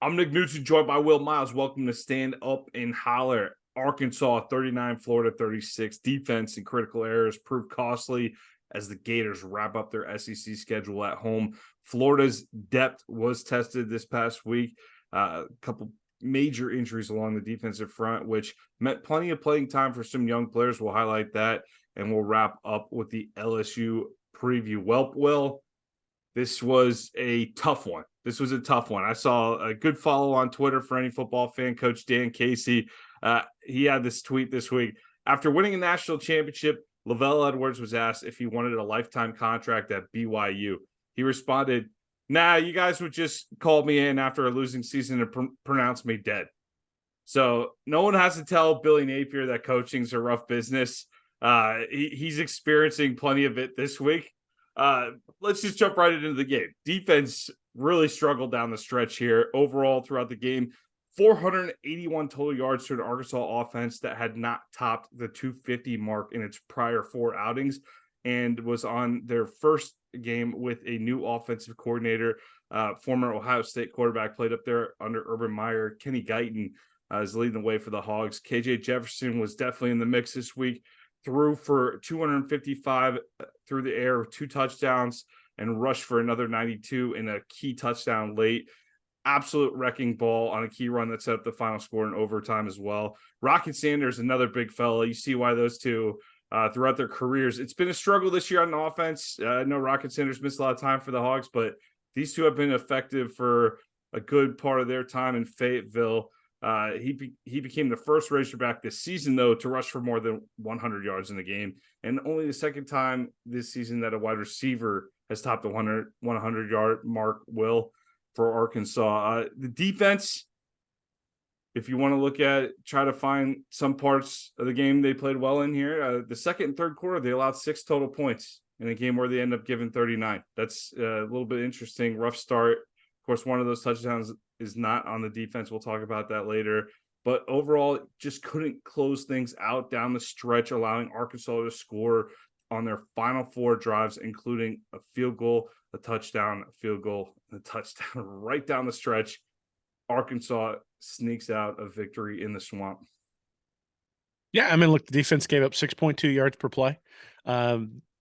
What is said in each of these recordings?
I'm Nick Knudsen, joined by Will Miles. Welcome to Stand Up and Holler. Arkansas 39, Florida 36. Defense and critical errors prove costly as the Gators wrap up their SEC schedule at home. Florida's depth was tested this past week. A couple major injuries along the defensive front, which meant plenty of playing time for some young players. We'll highlight that, and we'll wrap up with the LSU preview. Will, this was a tough one. I saw a good follow on Twitter for any football fan, Coach Dan Casey. He had this tweet this week. After winning a national championship, Lavelle Edwards was asked if he wanted a lifetime contract at BYU. He responded, "Nah, you guys would just call me in after a losing season and pronounce me dead." So no one has to tell Billy Napier that coaching's a rough business. He's experiencing plenty of it this week. Let's just jump right into the game. Defense really struggled down the stretch here. Overall, throughout the game, 481 total yards to the Arkansas offense that had not topped the 250 mark in its prior four outings, and was on their first game with a new offensive coordinator. Former Ohio State quarterback played up there under Urban Meyer. Kenny Guyton is leading the way for the Hogs. KJ Jefferson was definitely in the mix this week. Threw for 255 through the air with 2 touchdowns and rushed for another 92 in a key touchdown late. Absolute wrecking ball on a key run that set up the final score in overtime as well. Rocket Sanders, another big fella. You see why those two throughout their careers. It's been a struggle this year on offense. I know Rocket Sanders missed a lot of time for the Hogs, but these two have been effective for a good part of their time in Fayetteville. He became the first Razorback this season, though, to rush for more than 100 yards in the game, and only the second time this season that a wide receiver has topped the 100-yard mark, Will, for Arkansas. The defense, if you want to look at it, try to find some parts of the game they played well in here. The second and third quarter, they allowed 6 total points in a game where they end up giving 39. That's a little bit interesting. Rough start. Of course, one of those touchdowns is not on the defense. We'll talk about that later. But overall, just couldn't close things out down the stretch, allowing Arkansas to score on their final 4 drives, including a field goal, a touchdown, a field goal, and a touchdown right down the stretch. Arkansas sneaks out a victory in the swamp. Yeah, I mean, look, the defense gave up 6.2 yards per play.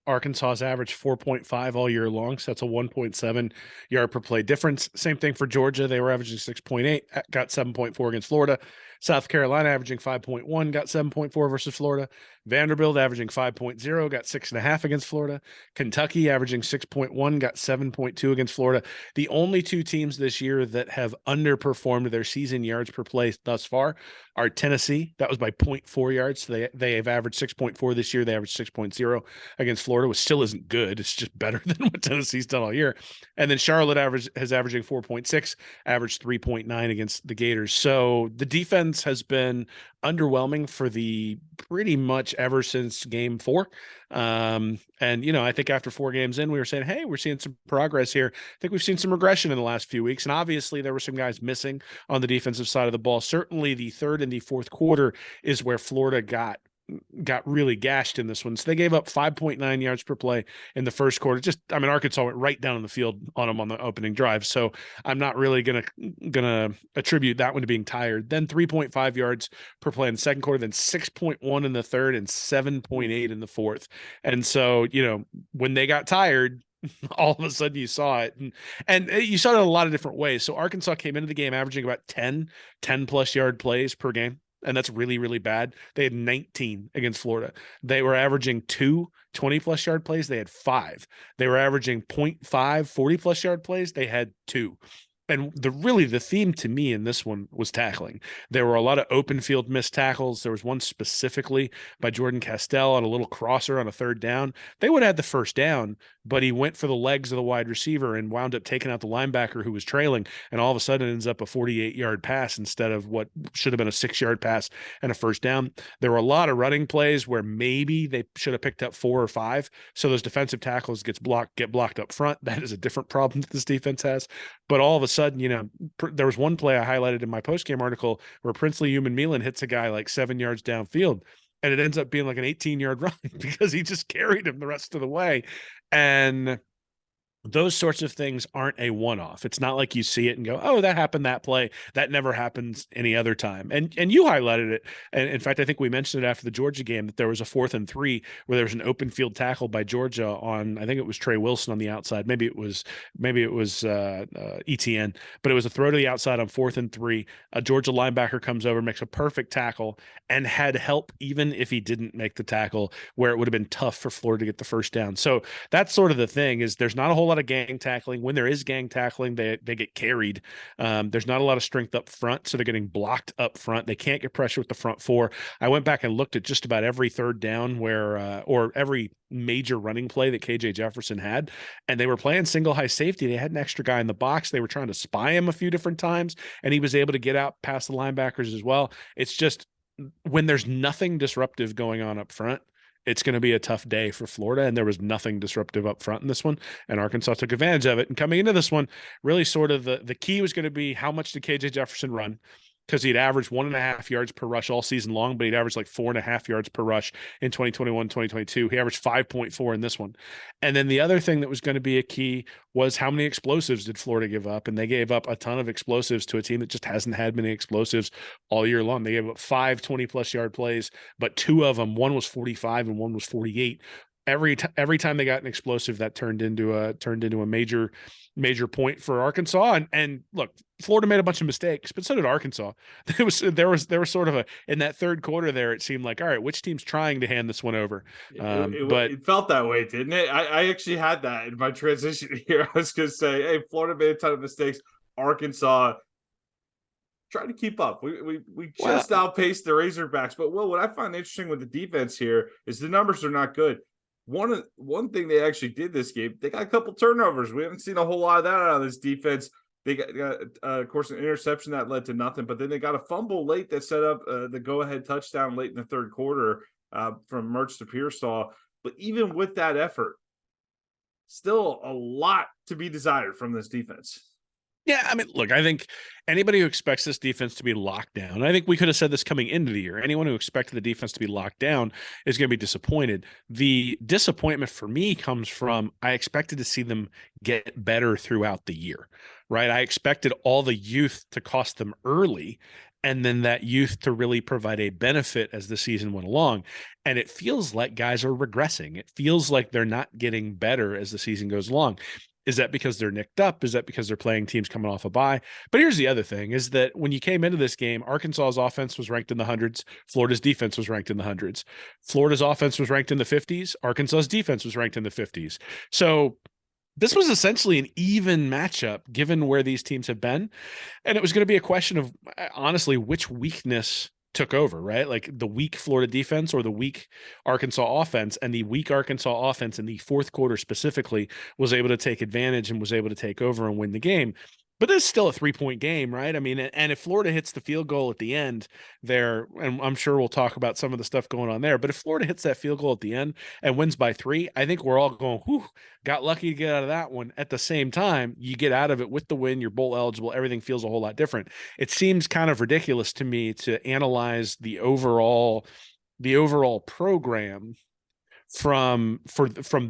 Arkansas's average 4.5 all year long, so that's a 1.7 yard per play difference. Same thing for Georgia. They were averaging 6.8, got 7.4 against Florida. South Carolina averaging 5.1, got 7.4 versus Florida. Vanderbilt averaging 5.0, got 6.5 against Florida. Kentucky averaging 6.1, got 7.2 against Florida. The only 2 teams this year that have underperformed their season yards per play thus far are Tennessee. That was by 0.4 yards. So they have averaged 6.4 this year. They averaged 6.0 against Florida, which still isn't good. It's just better than what Tennessee's done all year. And then Charlotte has averaging 4.6, averaged 3.9 against the Gators. So the defense has been underwhelming for the pretty much ever since game 4. And, I think after 4 games in, we were saying, hey, we're seeing some progress here. I think we've seen some regression in the last few weeks. And obviously there were some guys missing on the defensive side of the ball. Certainly the third and the fourth quarter is where Florida got really gashed in this one. So they gave up 5.9 yards per play in the first quarter. Arkansas went right down the field on them on the opening drive. So I'm not really gonna attribute that one to being tired. Then 3.5 yards per play in the second quarter, then 6.1 in the third and 7.8 in the fourth. And so, when they got tired, all of a sudden you saw it, and you saw it in a lot of different ways. So Arkansas came into the game averaging about 10 plus yard plays per game. And that's really, really bad. They had 19 against Florida. They were averaging 2 20-plus yard plays. They had 5. They were averaging 0.5 40-plus yard plays. They had 2. And the theme to me in this one was tackling. There were a lot of open field missed tackles. There was one specifically by Jordan Castell on a little crosser on a third down. They would have had the first down, but he went for the legs of the wide receiver and wound up taking out the linebacker who was trailing. And all of a sudden it ends up a 48-yard pass instead of what should have been a 6-yard pass and a first down. There were a lot of running plays where maybe they should have picked up 4 or 5. So those defensive tackles get blocked up front. That is a different problem that this defense has. But all of a sudden, there was one play I highlighted in my postgame article where Princely Human hits a guy like 7 yards downfield, and it ends up being like an 18-yard run because he just carried him the rest of the way. And those sorts of things aren't a one-off. It's not like you see it and go, "Oh, that happened that play. That never happens any other time." And you highlighted it. And in fact, I think we mentioned it after the Georgia game that there was a 4th and 3 where there was an open field tackle by Georgia on, I think it was Trey Wilson on the outside. Maybe it was ETN, but it was a throw to the outside on 4th and 3. A Georgia linebacker comes over, makes a perfect tackle, and had help even if he didn't make the tackle, where it would have been tough for Florida to get the first down. So that's sort of the thing, is there's not a whole lot of gang tackling. When there is gang tackling, they get carried. There's not a lot of strength up front, so they're getting blocked up front. They can't get pressure with the front four. I went back and looked at just about every third down or every major running play that KJ Jefferson had, and they were playing single high safety. They had an extra guy in the box. They were trying to spy him a few different times, and he was able to get out past the linebackers as well. It's just, when there's nothing disruptive going on up front, it's going to be a tough day for Florida. And there was nothing disruptive up front in this one, and Arkansas took advantage of it. And coming into this one, really sort of the key was going to be, how much did KJ Jefferson run? Because he'd averaged 1.5 yards per rush all season long, but he'd averaged like 4.5 yards per rush in 2021, 2022. He averaged 5.4 in this one. And then the other thing that was going to be a key was, how many explosives did Florida give up? And they gave up a ton of explosives to a team that just hasn't had many explosives all year long. They gave up 5 20-plus yard plays, but 2 of them, one was 45 and one was 48. Every time they got an explosive, that turned into a major point for Arkansas. And look, Florida made a bunch of mistakes, but so did Arkansas. There was sort of in that third quarter there, it seemed like, all right, which team's trying to hand this one over? But it felt that way, didn't it? I actually had that in my transition here. I was going to say, hey, Florida made a ton of mistakes. Arkansas tried to keep up. We just outpaced the Razorbacks. But what I find interesting with the defense here is the numbers are not good. One thing they actually did this game, they got a couple turnovers. We haven't seen a whole lot of that out of this defense. They got of course, an interception that led to nothing, but then they got a fumble late that set up the go-ahead touchdown late in the third quarter from Mertz to Pearsall. But even with that effort, still a lot to be desired from this defense. Yeah, I mean, look, I think anybody who expects this defense to be locked down, I think we could have said this coming into the year, anyone who expected the defense to be locked down is going to be disappointed. The disappointment for me comes from, I expected to see them get better throughout the year, right? I expected all the youth to cost them early, and then that youth to really provide a benefit as the season went along. And it feels like guys are regressing. It feels like they're not getting better as the season goes along. Is that because they're nicked up? Is that because they're playing teams coming off a bye? But here's the other thing, is that when you came into this game, Arkansas's offense was ranked in the hundreds. Florida's defense was ranked in the hundreds. Florida's offense was ranked in the 50s. Arkansas's defense was ranked in the 50s. So this was essentially an even matchup given where these teams have been. And it was going to be a question of, honestly, which weakness took over, right? Like the weak Florida defense or the weak Arkansas offense. And the weak Arkansas offense in the fourth quarter specifically was able to take advantage and was able to take over and win the game. But it's still a 3-point game, right? I mean, and if Florida hits the field goal at the end there, and I'm sure we'll talk about some of the stuff going on there, but if Florida hits that field goal at the end and wins by 3, I think we're all going, whew, got lucky to get out of that one. At the same time, you get out of it with the win, you're bowl eligible, everything feels a whole lot different. It seems kind of ridiculous to me to analyze the overall program from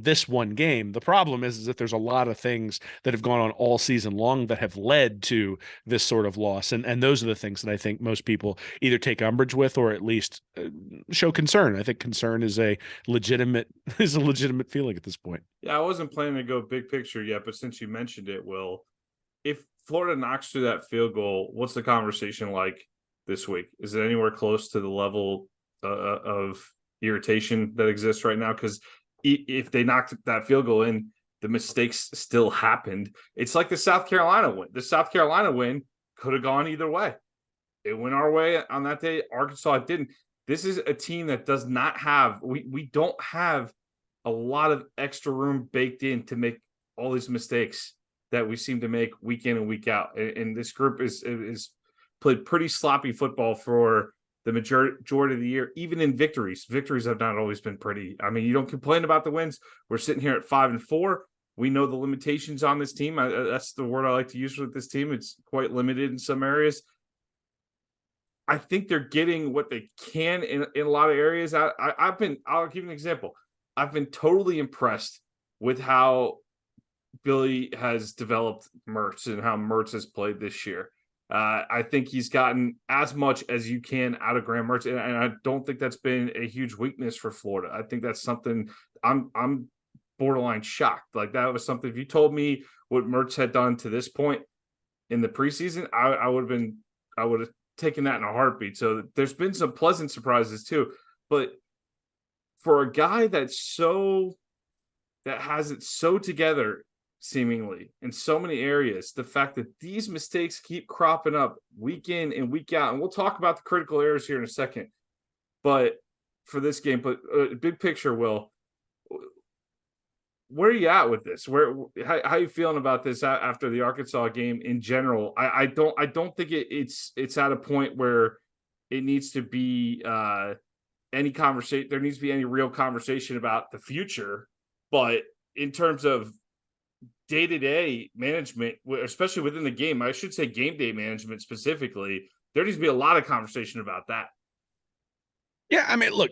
this one game. The problem is that there's a lot of things that have gone on all season long that have led to this sort of loss, and those are the things that I think most people either take umbrage with or at least show concern. I think concern is a legitimate feeling at this point. Yeah, I wasn't planning to go big picture yet, but since you mentioned it, Will, if Florida knocks through that field goal, what's the conversation like this week? Is it anywhere close to the level of irritation that exists right now? Because if they knocked that field goal in, the mistakes still happened. It's like the South Carolina win. The South Carolina win could have gone either way. It went our way on that day. Arkansas didn't. This is a team that does not have, we don't have a lot of extra room baked in to make all these mistakes that we seem to make week in and week out. And this group is played pretty sloppy football for the majority of the year, even in victories. Victories have not always been pretty. I mean, you don't complain about the wins. We're sitting here at 5-4. We know the limitations on this team. That's the word I like to use with this team. It's quite limited in some areas. I think they're getting what they can in a lot of areas. I'll give you an example. I've been totally impressed with how Billy has developed Mertz and how Mertz has played this year. I think he's gotten as much as you can out of Graham Mertz, and I don't think that's been a huge weakness for Florida. I think that's something I'm borderline shocked. Like that was something. If you told me what Mertz had done to this point in the preseason, I would have taken that in a heartbeat. So there's been some pleasant surprises too, but for a guy that has it so together seemingly in so many areas, the fact that these mistakes keep cropping up week in and week out, and we'll talk about the critical errors here in a second, but for this game, but big picture, Will, where are you at with this? How are you feeling about this after the Arkansas game in general? I don't think it's at a point where it needs to be any conversation. There needs to be any real conversation about the future, but in terms of day-to-day management, especially within the game, I should say game day management specifically, there needs to be a lot of conversation about that. Yeah, I mean, look,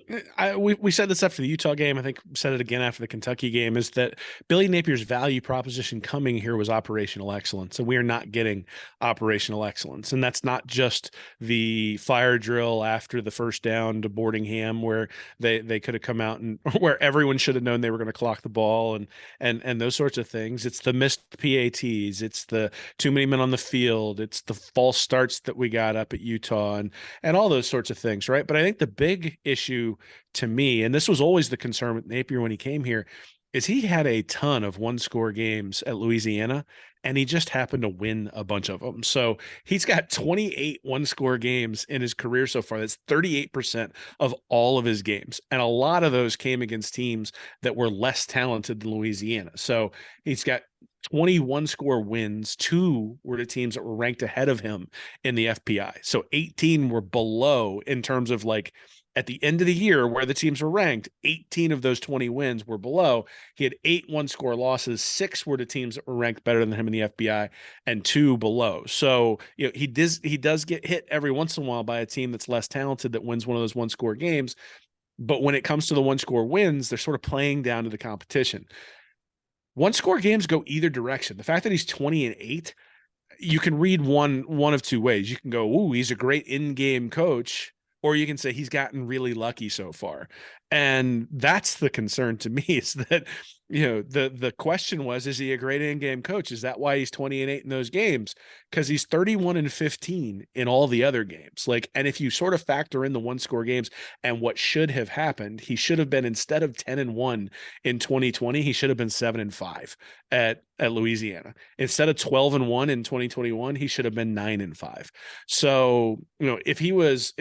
we said this after the Utah game. I think we said it again after the Kentucky game, is that Billy Napier's value proposition coming here was operational excellence, and we are not getting operational excellence. And that's not just the fire drill after the first down to Boardingham, where they could have come out and where everyone should have known they were going to clock the ball and those sorts of things. It's the missed PATs. It's the too many men on the field. It's the false starts that we got up at Utah and all those sorts of things, right? But I think the big issue to me, and this was always the concern with Napier when he came here, is he had a ton of one-score games at Louisiana, and he just happened to win a bunch of them. So he's got 28 one-score games in his career so far. That's 38% of all of his games. And a lot of those came against teams that were less talented than Louisiana. So he's got 21 score wins. 2 were the teams that were ranked ahead of him in the FPI. So 18 were below in terms of like at the end of the year where the teams were ranked. 18 of those 20 wins were below. He had 8 one-score losses. 6 were the teams that were ranked better than him in the FBI, and 2 below. So, you know, he does get hit every once in a while by a team that's less talented that wins one of those one-score games. But when it comes to the one-score wins, they're sort of playing down to the competition. One-score games go either direction. The fact that he's 20-8, you can read one of two ways. You can go, ooh, he's a great in-game coach, or you can say he's gotten really lucky so far. And that's the concern to me, is that, you know, the question was, is he a great in-game coach? Is that why he's 20-8 in those games? Because he's 31-15 in all the other games. Like, and if you sort of factor in the one-score games and what should have happened, he should have been, instead of 10-1 in 2020, he should have been 7-5 at Louisiana. Instead of 12-1 in 2021, he should have been 9-5. So, you know, if he was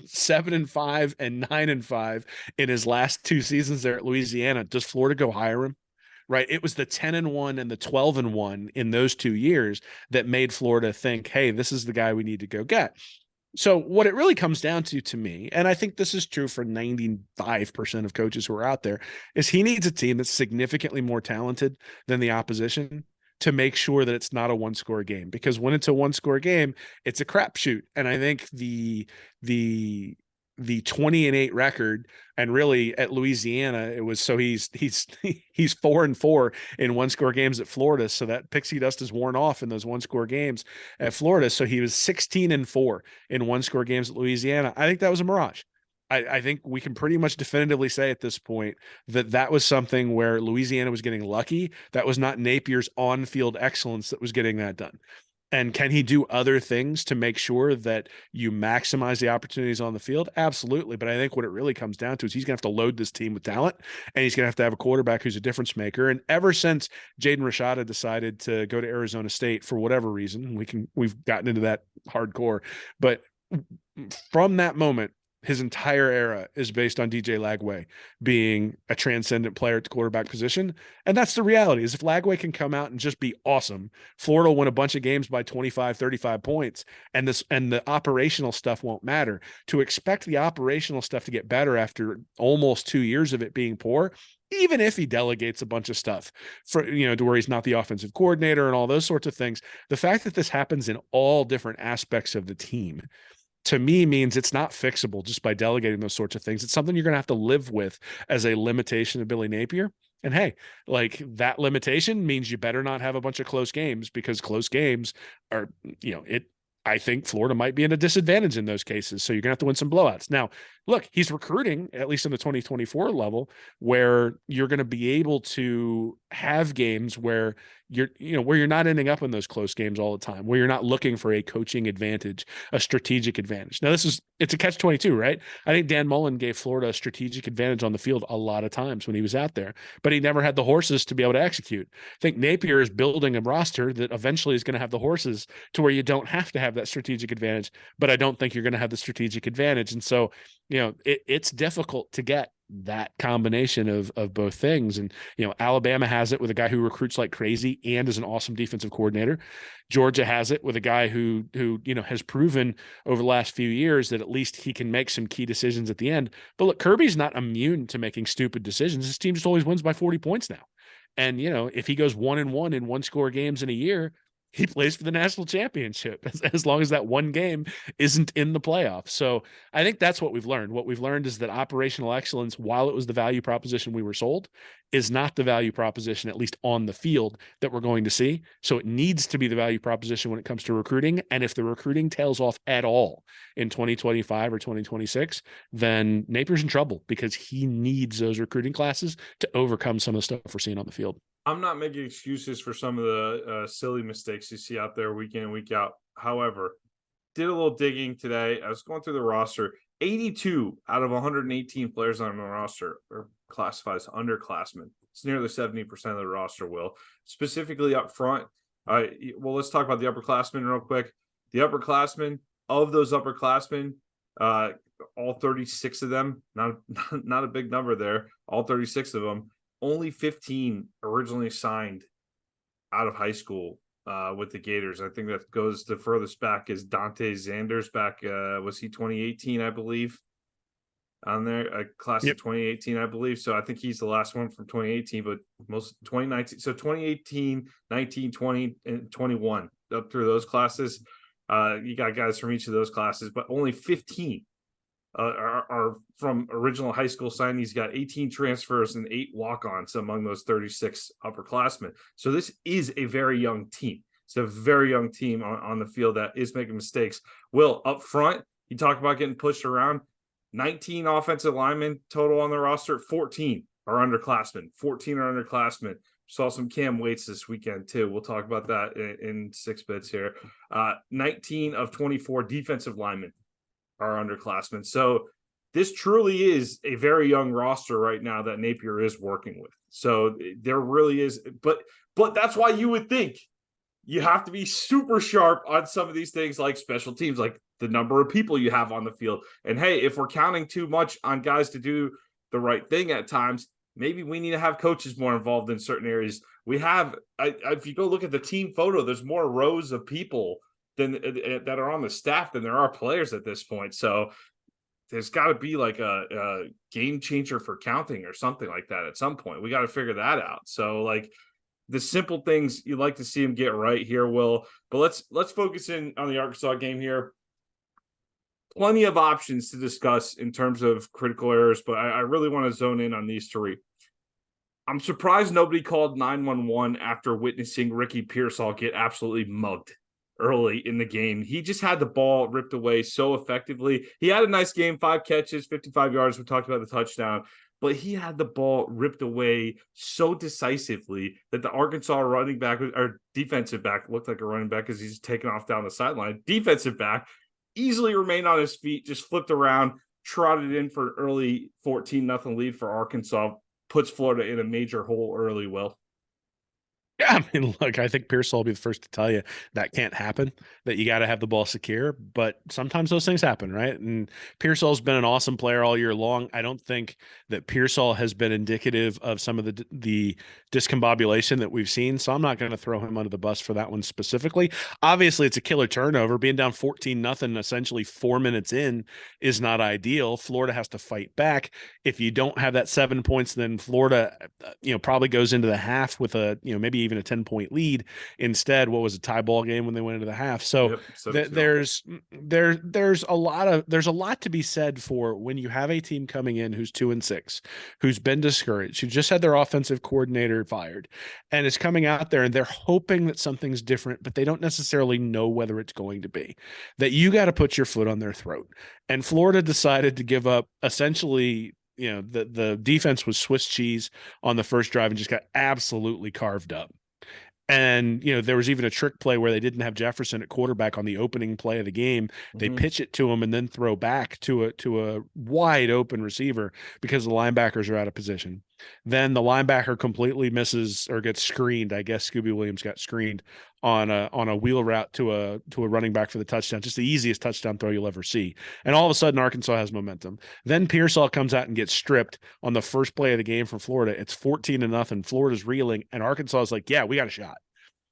7-5 and 9-5 in his last 2 seasons there at Louisiana, does Florida go hire him? Right. It was the 10-1 and the 12-1 in those 2 years that made Florida think, hey, this is the guy we need to go get. So what it really comes down to me, and I think this is true for 95% of coaches who are out there, is he needs a team that's significantly more talented than the opposition to make sure that it's not a one-score game. Because when it's a one-score game, it's a crapshoot. And I think the 20-8 record, and really at Louisiana, it was, so he's 4-4 in one-score games at Florida. So that pixie dust is worn off in those one-score games at Florida. So he was 16-4 in one-score games at Louisiana. I think that was a mirage. I think we can pretty much definitively say at this point that that was something where Louisiana was getting lucky. That was not Napier's on-field excellence that was getting that done. And can he do other things to make sure that you maximize the opportunities on the field? Absolutely. But I think what it really comes down to is he's going to have to load this team with talent, and he's going to have a quarterback who's a difference maker. And ever since Jaden Rashada decided to go to Arizona State for whatever reason, we've gotten into that hardcore, but from that moment, his entire era is based on DJ Lagway being a transcendent player at the quarterback position. And that's the reality, is if Lagway can come out and just be awesome, Florida will win a bunch of games by 25, 35 points. And the operational stuff won't matter. To expect the operational stuff to get better after almost 2 years of it being poor, even if he delegates a bunch of stuff for, you know, to where he's not the offensive coordinator and all those sorts of things, the fact that this happens in all different aspects of the team to me means it's not fixable just by delegating those sorts of things. It's something you're going to have to live with as a limitation of Billy Napier. And hey, like that limitation means you better not have a bunch of close games, because close games are, I think Florida might be in a disadvantage in those cases. So you're going to have to win some blowouts. Now, look, he's recruiting, at least in the 2024 level, where you're going to be able to have games where where you're not ending up in those close games all the time, where you're not looking for a coaching advantage, a strategic advantage. Now, it's a catch-22, right? I think Dan Mullen gave Florida a strategic advantage on the field a lot of times when he was out there, but he never had the horses to be able to execute. I think Napier is building a roster that eventually is going to have the horses to where you don't have to have that strategic advantage, but I don't think you're going to have the strategic advantage. And so, it's difficult to get that combination of both things. And, Alabama has it with a guy who recruits like crazy and is an awesome defensive coordinator. Georgia has it with a guy who has proven over the last few years that at least he can make some key decisions at the end. But look, Kirby's not immune to making stupid decisions. His team just always wins by 40 points now. And, if he goes 1-1 in one-score games in a year, he plays for the national championship as long as that one game isn't in the playoffs. So I think that's what we've learned. What we've learned is that operational excellence, while it was the value proposition we were sold, is not the value proposition, at least on the field, that we're going to see. So it needs to be the value proposition when it comes to recruiting. And if the recruiting tails off at all in 2025 or 2026, then Napier's in trouble, because he needs those recruiting classes to overcome some of the stuff we're seeing on the field. I'm not making excuses for some of the silly mistakes you see out there week in and week out. However, did a little digging today. I was going through the roster. 82 out of 118 players on the roster are classified as underclassmen. It's nearly 70% of the roster, Will. Specifically up front, well, let's talk about the upperclassmen real quick. The upperclassmen, of those upperclassmen, all 36 of them, not a big number there, all 36 of them, only 15 originally signed out of high school with the Gators. I think that goes the furthest back is Dante Zanders back. Was he 2018, I believe, on there? A class of 2018, I believe. So I think he's the last one from 2018, but most 2019. So 2018, 19, 20, and 21 up through those classes. You got guys from each of those classes, but only 15 are from original high school signees. Got 18 transfers and 8 walk-ons among those 36 upperclassmen. So this is a very young team. It's a very young team on the field that is making mistakes. Will, up front, you talk about getting pushed around. 19 offensive linemen total on the roster. 14 are underclassmen. 14 are underclassmen. Saw some Cam Waits this weekend too. We'll talk about that in 6 bits here. 19 of 24 defensive linemen are underclassmen. So this truly is a very young roster right now that Napier is working with. So there really is, but that's why you would think you have to be super sharp on some of these things, like special teams, like the number of people you have on the field. And hey, if we're counting too much on guys to do the right thing at times, maybe we need to have coaches more involved in certain areas. We have, if you go look at the team photo, there's more rows of people that are on the staff than there are players at this point. So there's got to be like a game changer for counting or something like that at some point. We got to figure that out. So like the simple things you'd like to see him get right here, Will. But let's focus in on the Arkansas game here. Plenty of options to discuss in terms of critical errors, but I really want to zone in on these 3. I'm surprised nobody called 911 after witnessing Ricky Pearsall get absolutely mugged early in the game. He just had the ball ripped away so effectively. He had a nice game, 5 catches, 55 yards. We talked about the touchdown, but he had the ball ripped away so decisively that the Arkansas running back or defensive back looked like a running back because he's taken off down the sideline. Defensive back easily remained on his feet, just flipped around, trotted in for an early 14-0 lead for Arkansas, puts Florida in a major hole early, Will. Yeah, I mean, look, I think Pearsall will be the first to tell you that can't happen, that you got to have the ball secure, but sometimes those things happen, right? And Pearsall's been an awesome player all year long. I don't think that Pearsall has been indicative of some of the discombobulation that we've seen, so I'm not going to throw him under the bus for that one specifically. Obviously, it's a killer turnover. Being down 14-0 essentially 4 minutes in is not ideal. Florida has to fight back. If you don't have that 7 points, then Florida, probably goes into the half with a, maybe even a 10-point lead. Instead, what was a tie ball game when they went into the half? So Yep, 17 all. there's a lot to be said for when you have a team coming in who's 2-6, who's been discouraged, who just had their offensive coordinator fired, and is coming out there and they're hoping that something's different, but they don't necessarily know whether it's going to be. That you got to put your foot on their throat. And Florida decided to give up essentially, the defense was Swiss cheese on the first drive and just got absolutely carved up. And, there was even a trick play where they didn't have Jefferson at quarterback on the opening play of the game. They pitch it to him and then throw back to a wide open receiver because the linebackers are out of position. Then the linebacker completely misses or gets screened. I guess Scooby Williams got screened on a wheel route to a running back for the touchdown. Just the easiest touchdown throw you'll ever see. And all of a sudden, Arkansas has momentum. Then Pearsall comes out and gets stripped on the first play of the game from Florida. It's 14-0. Florida's reeling, and Arkansas is like, yeah, we got a shot.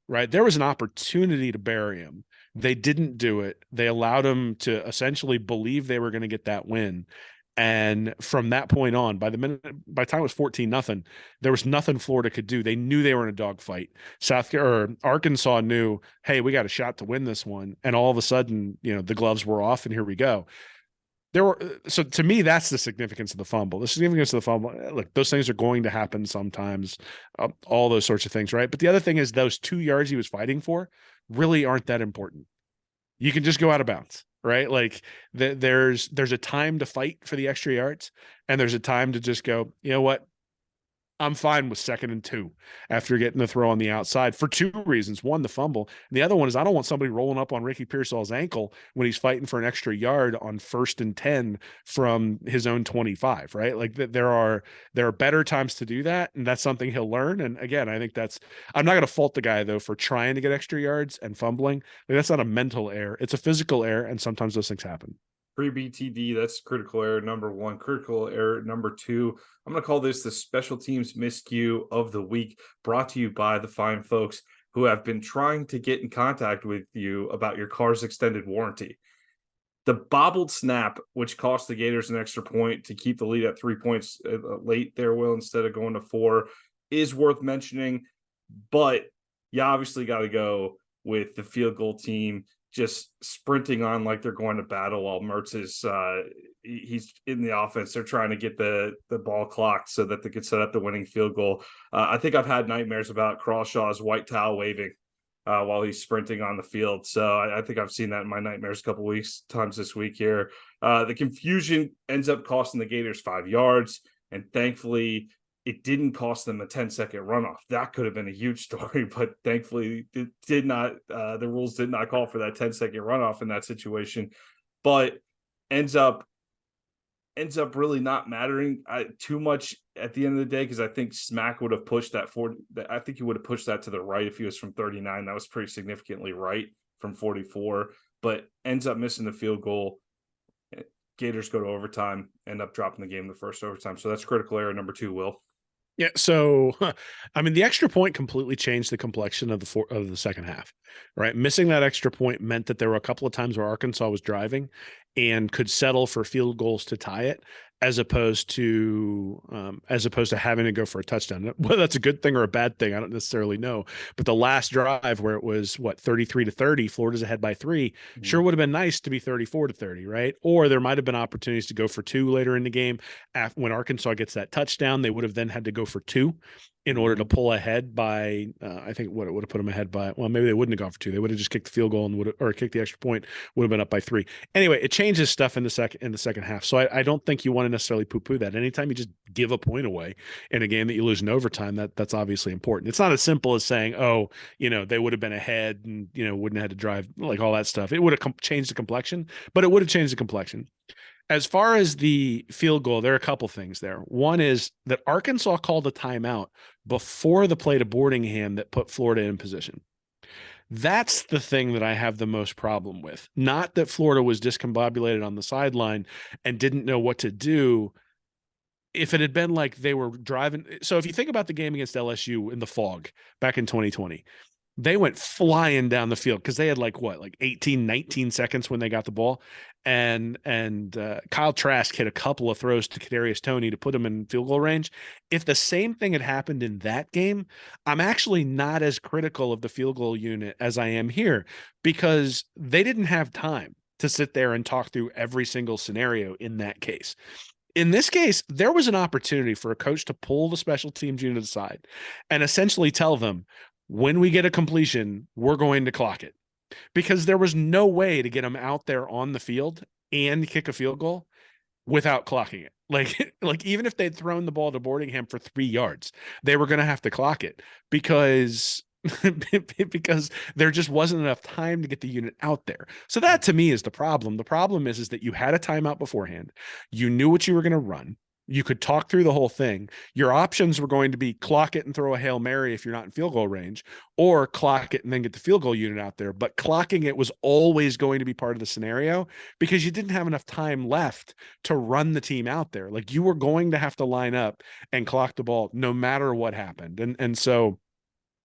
Right? There was an opportunity to bury him. They didn't do it. They allowed him to essentially believe they were going to get that win. And from that point on, by the time it was 14-0, there was nothing Florida could do. They knew they were in a dogfight. Arkansas knew, hey, we got a shot to win this one. And all of a sudden, the gloves were off, and here we go. So to me, that's the significance of the fumble. The significance of the fumble, look, those things are going to happen sometimes, all those sorts of things, right? But the other thing is those 2 yards he was fighting for really aren't that important. You can just go out of bounds, right? Like there's a time to fight for the extra yards, and there's a time to just go, you know what? I'm fine with 2nd and 2 after getting the throw on the outside for 2 reasons. One, the fumble. And the other one is I don't want somebody rolling up on Ricky Pearsall's ankle when he's fighting for an extra yard on 1st and 10 from his own 25, right? Like there are better times to do that. And that's something he'll learn. And again, I think I'm not going to fault the guy though for trying to get extra yards and fumbling. Like, that's not a mental error. It's a physical error. And sometimes those things happen. Pre-BTD, that's critical error number 1. Critical error number 2, I'm going to call this the special teams miscue of the week, brought to you by the fine folks who have been trying to get in contact with you about your car's extended warranty. The bobbled snap, which cost the Gators an extra point to keep the lead at 3 points late there, Will, instead of going to 4, is worth mentioning. But you obviously got to go with the field goal team just sprinting on like they're going to battle while Mertz is he's in the offense. They're trying to get the ball clocked so that they could set up the winning field goal. I think I've had nightmares about Crawshaw's white towel waving while he's sprinting on the field. So I think I've seen that in my nightmares a couple times this week here. The confusion ends up costing the Gators 5 yards, and thankfully it didn't cost them a 10-second runoff. That could have been a huge story, but thankfully it did not. The rules did not call for that 10-second runoff in that situation. But ends up really not mattering too much at the end of the day, because I think Smack would have pushed that forward. I think he would have pushed that to the right if he was from 39. That was pretty significantly right from 44, but ends up missing the field goal. Gators go to overtime, end up dropping the game in the first overtime. So that's critical error number 2, Will. Yeah, so I mean, the extra point completely changed the complexion of the second half, right? Missing that extra point meant that there were a couple of times where Arkansas was driving and could settle for field goals to tie it, as opposed to having to go for a touchdown. Whether that's a good thing or a bad thing, I don't necessarily know. But the last drive where it was 33-30, Florida's ahead by 3, sure would have been nice to be 34-30, right? Or there might have been opportunities to go for 2 later in the game. When Arkansas gets that touchdown, they would have then had to go for 2 in order to pull ahead by, I think what it would have put them ahead by, well, maybe they wouldn't have gone for 2. They would have just kicked the field goal or kicked the extra point, would have been up by 3. Anyway, it changes stuff in the second half. So I don't think you want to necessarily poo-poo that. Anytime you just give a point away in a game that you lose in overtime, that's obviously important. It's not as simple as saying, oh, they would have been ahead and, wouldn't have had to drive, like all that stuff. It would have changed the complexion, but it would have changed the complexion. As far as the field goal, there are a couple things there. One is that Arkansas called a timeout before the play to Boardingham that put Florida in position. That's the thing that I have the most problem with. Not that Florida was discombobulated on the sideline and didn't know what to do. If it had been like they were driving. So if you think about the game against LSU in the fog back in 2020, They went flying down the field because they had like 18, 19 seconds when they got the ball. And Kyle Trask hit a couple of throws to Kadarius Toney to put him in field goal range. If the same thing had happened in that game, I'm actually not as critical of the field goal unit as I am here, because they didn't have time to sit there and talk through every single scenario in that case. In this case, there was an opportunity for a coach to pull the special teams unit aside and essentially tell them, when we get a completion, we're going to clock it, because there was no way to get them out there on the field and kick a field goal without clocking it. Like even if they'd thrown the ball to Boardingham for 3 yards, they were going to have to clock it because because there just wasn't enough time to get the unit out there. So that to me is the problem. The problem is that you had a timeout beforehand. You knew what you were going to run. You could talk through the whole thing. Your options were going to be clock it and throw a Hail Mary if you're not in field goal range, or clock it and then get the field goal unit out there. But clocking it was always going to be part of the scenario because you didn't have enough time left to run the team out there. Like, you were going to have to line up and clock the ball no matter what happened. And so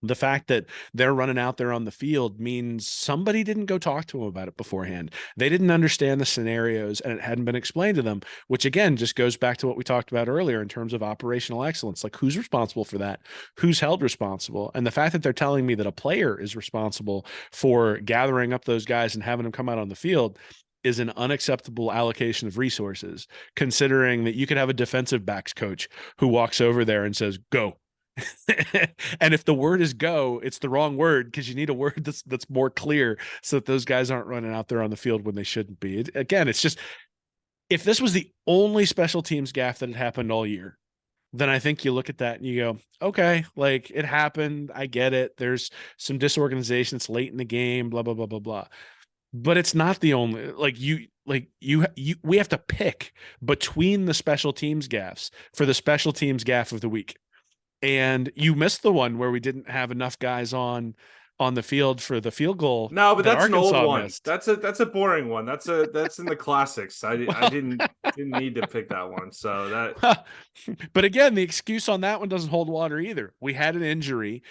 the fact that they're running out there on the field means somebody didn't go talk to them about it beforehand. They didn't understand the scenarios and it hadn't been explained to them, which again just goes back to what we talked about earlier in terms of operational excellence. Like, who's responsible for that? Who's held responsible? And the fact that they're telling me that a player is responsible for gathering up those guys and having them come out on the field is an unacceptable allocation of resources, considering that you could have a defensive backs coach who walks over there and says, go. And if the word is go, it's the wrong word, because you need a word that's more clear so that those guys aren't running out there on the field when they shouldn't be. Again, it's just, if this was the only special teams gaffe that had happened all year, then I think you look at that and you go, okay, like, it happened. I get it. There's some disorganization. It's late in the game, blah, blah, blah, blah, blah. But it's not the only, we have to pick between the special teams gaffes for the special teams gaffe of the week. And you missed the one where we didn't have enough guys on the field for the field goal. No, but that's Arkansas an old one. missed. That's a boring one. That's in the classics. I didn't need to pick that one. So that. But again, the excuse on that one doesn't hold water either. We had an injury.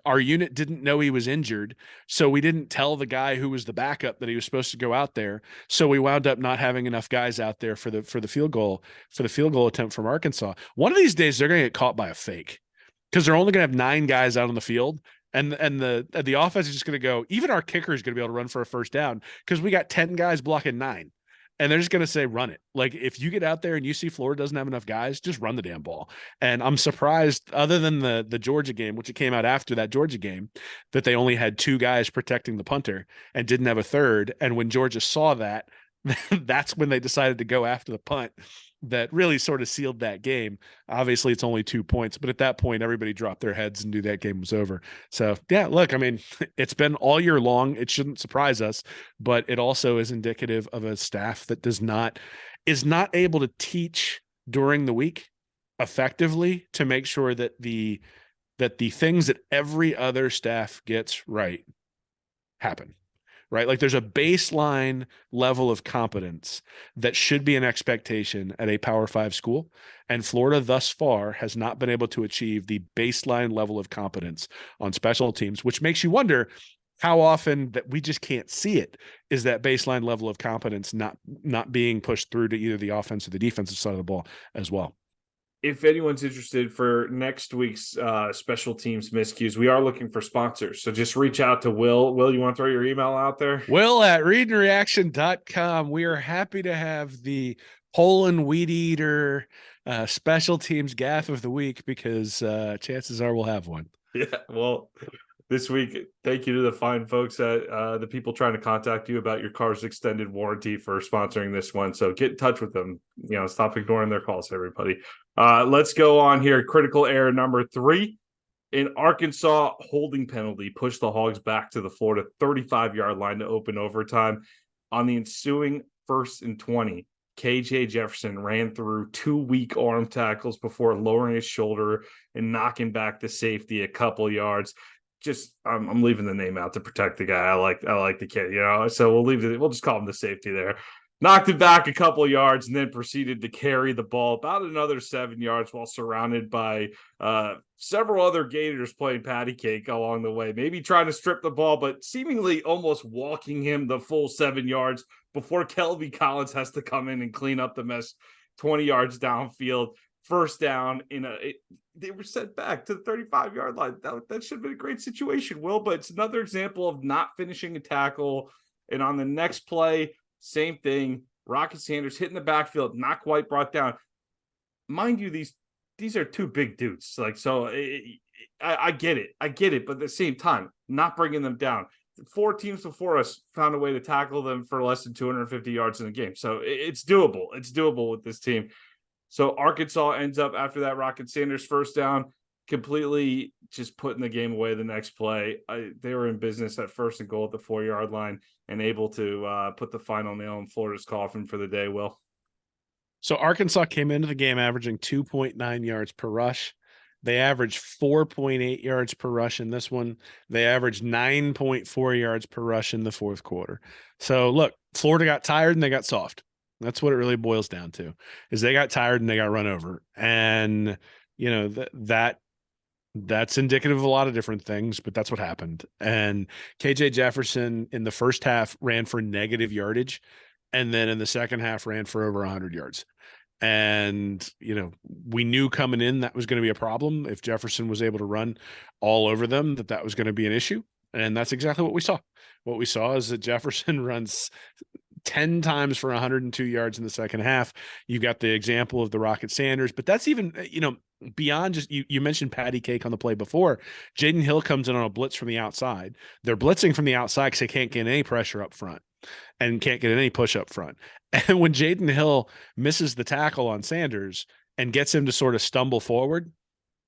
Our unit didn't know he was injured, so we didn't tell the guy who was the backup that he was supposed to go out there. So we wound up not having enough guys out there for the field goal attempt from Arkansas. One of these days they're going to get caught by a fake, because they're only going to have 9 guys out on the field. And the offense is just going to go, even our kicker is going to be able to run for a first down because we got 10 guys blocking 9. And they're just going to say, run it. Like, if you get out there and you see Florida doesn't have enough guys, just run the damn ball. And I'm surprised, other than the Georgia game, which it came out after that Georgia game, that they only had 2 guys protecting the punter and didn't have a third. And when Georgia saw that, that's when they decided to go after the punt. That really sort of sealed that game. Obviously, it's only 2 points, but at that point, everybody dropped their heads and knew that game was over. So, yeah, look, I mean, it's been all year long. It shouldn't surprise us, but it also is indicative of a staff that is not able to teach during the week effectively to make sure that the things that every other staff gets right happen. Right? Like, there's a baseline level of competence that should be an expectation at a Power 5 school. And Florida thus far has not been able to achieve the baseline level of competence on special teams, which makes you wonder how often that we just can't see it. Is that baseline level of competence not being pushed through to either the offense or the defensive side of the ball as well? If anyone's interested for next week's special teams miscues, we are looking for sponsors. So just reach out to Will. Will, you want to throw your email out there? Will at readandreaction.com. We are happy to have the Poland Weed Eater special teams gaffe of the week, because chances are we'll have one. Yeah, well, this week, thank you to the fine folks at the people trying to contact you about your car's extended warranty for sponsoring this one. So get in touch with them. Stop ignoring their calls, everybody. Let's go on here. Critical error number 3. An Arkansas holding penalty pushed the Hogs back to the Florida 35-yard line to open overtime. On the ensuing 1st and 20, KJ Jefferson ran through 2 weak arm tackles before lowering his shoulder and knocking back the safety a couple yards. I'm leaving the name out to protect the guy. I like the kid, so we'll just call him the safety there. knocked it back a couple of yards, and then proceeded to carry the ball about another 7 yards while surrounded by several other Gators playing patty cake along the way, maybe trying to strip the ball, but seemingly almost walking him the full 7 yards before Kelby Collins has to come in and clean up the mess 20 yards downfield. First down they were sent back to the 35-yard line. That should have been a great situation, Will, but it's another example of not finishing a tackle. And on the next play, same thing. Rocket Sanders hitting the backfield, not quite brought down. Mind you, these are two big dudes. Like, so I get it. But at the same time, not bringing them down. 4 teams before us found a way to tackle them for less than 250 yards in a game. So it's doable. It's doable with this team. So Arkansas ends up, after that Rocket Sanders first down, completely just putting the game away the next play. They were in business at 1st and goal at the 4-yard line and able to put the final nail in Florida's coffin for the day, Will. So Arkansas came into the game averaging 2.9 yards per rush. They averaged 4.8 yards per rush in this one. They averaged 9.4 yards per rush in the fourth quarter. So look, Florida got tired and they got soft. That's what it really boils down to, is they got tired and they got run over. And, you know, that's indicative of a lot of different things, but that's what happened. And KJ Jefferson in the first half ran for negative yardage, and then in the second half ran for over 100 yards. And, you know, we knew coming in that was going to be a problem. If Jefferson was able to run all over them, that was going to be an issue. And that's exactly what we saw. What we saw is that Jefferson runs 10 times for 102 yards in the second half. You've got the example of the Rocket Sanders, but that's even, you know, beyond just, you mentioned patty cake on the play before. Jaden Hill comes in on a blitz from the outside. They're blitzing from the outside because they can't get any pressure up front and can't get any push up front. And when Jaden Hill misses the tackle on Sanders and gets him to sort of stumble forward,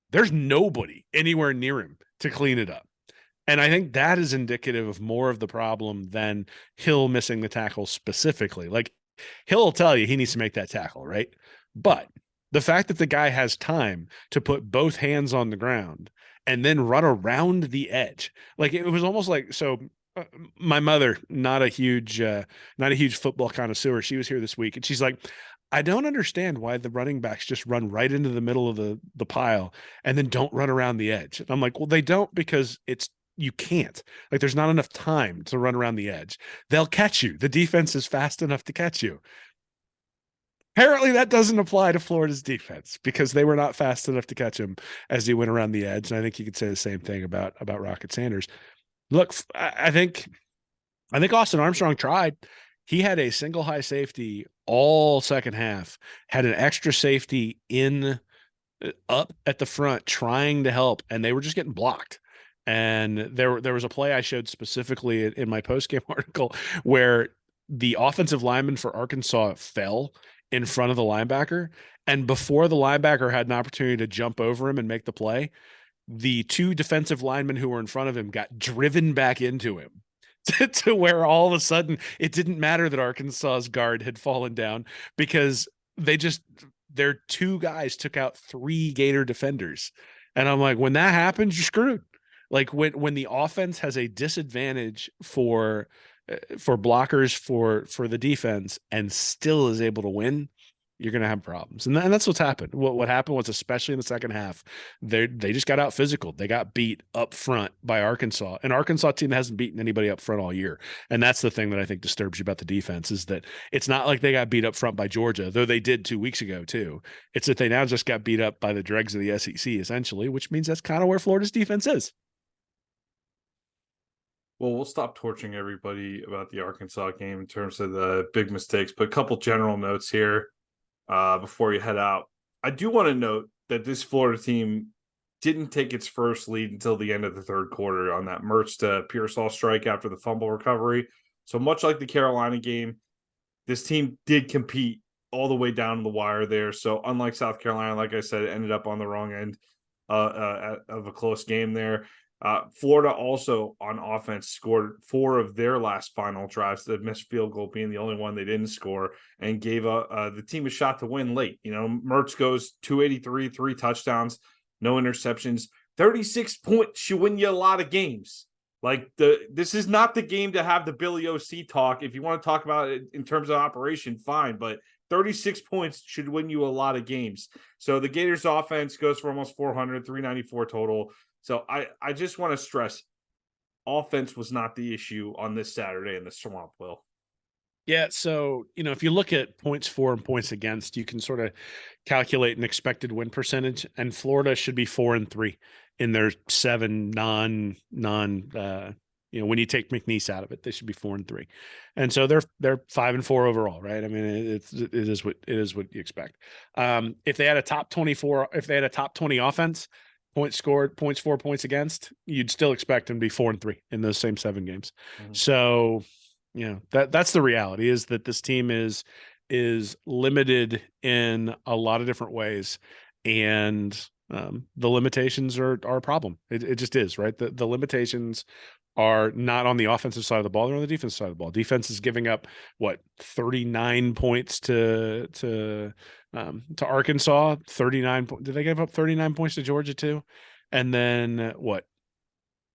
there's nobody anywhere near him to clean it up. And I think that is indicative of more of the problem than Hill missing the tackle specifically. Like, Hill will tell you he needs to make that tackle, right? But the fact that the guy has time to put both hands on the ground and then run around the edge, like, it was almost like, so my mother, not a huge football connoisseur, she was here this week and she's like, I don't understand why the running backs just run right into the middle of the pile and then don't run around the edge. And I'm like, well, they don't, because you can't. Like, there's not enough time to run around the edge. They'll catch you. The defense is fast enough to catch you. Apparently that doesn't apply to Florida's defense, because they were not fast enough to catch him as he went around the edge. And I think you could say the same thing about Rocket Sanders. Look, I think Austin Armstrong tried. He had a single high safety all second half, had an extra safety up at the front trying to help, and they were just getting blocked. And there was a play I showed specifically in my postgame article where the offensive lineman for Arkansas fell in front of the linebacker. And before the linebacker had an opportunity to jump over him and make the play, the 2 defensive linemen who were in front of him got driven back into him to where all of a sudden it didn't matter that Arkansas's guard had fallen down, because their 2 guys took out 3 Gator defenders. And I'm like, when that happens, you're screwed. Like, when the offense has a disadvantage for blockers for the defense and still is able to win, you're going to have problems. And that's what's happened. What happened was, especially in the second half, they just got out physical. They got beat up front by Arkansas. An Arkansas team that hasn't beaten anybody up front all year. And that's the thing that I think disturbs you about the defense, is that it's not like they got beat up front by Georgia, though they did 2 weeks ago too. It's that they now just got beat up by the dregs of the SEC, essentially, which means that's kind of where Florida's defense is. Well, we'll stop torching everybody about the Arkansas game in terms of the big mistakes, but a couple general notes here before you head out. I do want to note that this Florida team didn't take its first lead until the end of the third quarter on that Mertz to Pearsall strike after the fumble recovery. So much like the Carolina game, this team did compete all the way down to the wire there. So unlike South Carolina, like I said, it ended up on the wrong end of a close game there. Florida also on offense scored 4 of their last final drives, the missed field goal being the only one they didn't score, and gave the team a shot to win late. You know, Mertz goes 283, 3 touchdowns, no interceptions, 36 points should win you a lot of games. Like this is not the game to have the Billy OC talk. If you want to talk about it in terms of operation, fine, but 36 points should win you a lot of games. So the Gators offense goes for almost 400, 394 total. So I just want to stress offense was not the issue on this Saturday in the Swamp, Will. Yeah, so if you look at points for and points against, you can sort of calculate an expected win percentage, and Florida should be 4-3 in their 7 when you take McNeese out of it, they should be 4-3, and so they're 5-4 overall, right? I mean, it is what you expect. If they had a top 24, if they had a top 20 offense, points scored, points for, points against, you'd still expect them to be 4-3 in those same 7 games. Mm-hmm. So that's the reality, is that this team is limited in a lot of different ways, and the limitations are a problem. It just is, right? The limitations are not on the offensive side of the ball, they're on the defensive side of the ball. Defense is giving up 39 points to Arkansas. 39. Did they give up 39 points to Georgia too? And then what?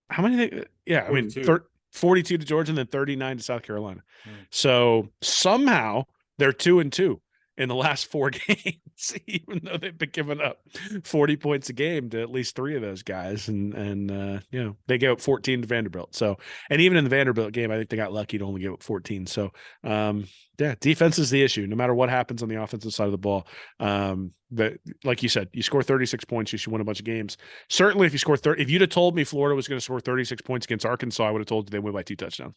How many? Yeah, 42. I mean, 42 to Georgia and then 39 to South Carolina. So somehow they're 2-2 in the last 4 games, even though they've been giving up 40 points a game to at least 3 of those guys. And they gave up 14 to Vanderbilt. So, and even in the Vanderbilt game, I think they got lucky to only give up 14. So, defense is the issue, no matter what happens on the offensive side of the ball. But like you said, you score 36 points, you should win a bunch of games. Certainly if you score 30, if you'd have told me Florida was going to score 36 points against Arkansas, I would have told you they win by 2 touchdowns.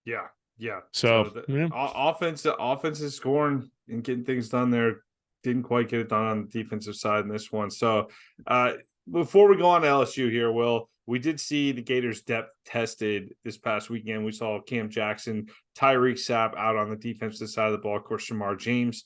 Yeah. Yeah. So the offense is scoring and getting things done there. Didn't quite get it done on the defensive side in this one. So before we go on to LSU here, Will, we did see the Gators depth tested this past weekend. We saw Cam Jackson, Tyreek Sapp out on the defensive side of the ball. Of course, Shamar James,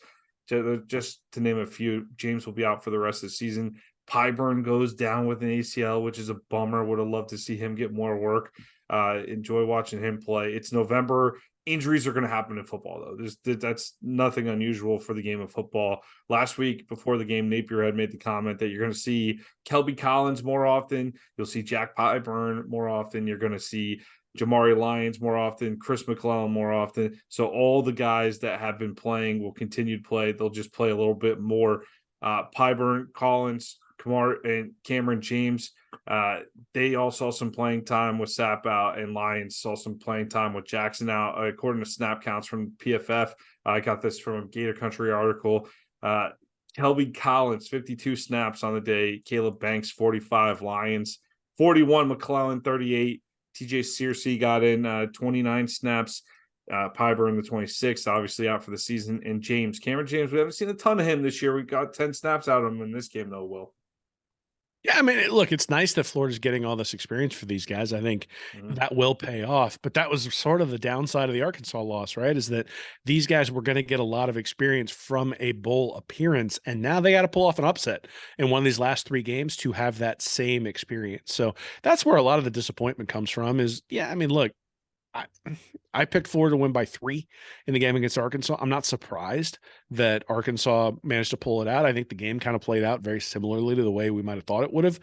just to name a few. James will be out for the rest of the season. Pyburn goes down with an ACL, which is a bummer. Would have loved to see him get more work. Enjoy watching him play. It's November. Injuries are going to happen in football, though. That's nothing unusual for the game of football. Last week, before the game, Napier had made the comment that you're going to see Kelby Collins more often. You'll see Jack Pyburn more often. You're going to see Jamari Lyons more often, Chris McClellan more often. So all the guys that have been playing will continue to play. They'll just play a little bit more. Pyburn, Collins, Kamar, and Cameron James, they all saw some playing time with Sapp out, and Lyons saw some playing time with Jackson out. According to snap counts from PFF, I got this from a Gator Country article. Kelby Collins, 52 snaps on the day. Caleb Banks, 45. Lyons, 41. McClellan, 38. TJ Searcy got in 29 snaps. Pyburn, the 26th, obviously out for the season. And Cameron James, we haven't seen a ton of him this year. We got 10 snaps out of him in this game, though, Will. Yeah, I mean, look, it's nice that Florida's getting all this experience for these guys. I think that will pay off. But that was sort of the downside of the Arkansas loss, right? Is that these guys were going to get a lot of experience from a bowl appearance, and now they got to pull off an upset in one of these last 3 games to have that same experience. So that's where a lot of the disappointment comes from. I mean, look, I picked Florida to win by 3 in the game against Arkansas. I'm not surprised that Arkansas managed to pull it out. I think the game kind of played out very similarly to the way we might have thought it would have.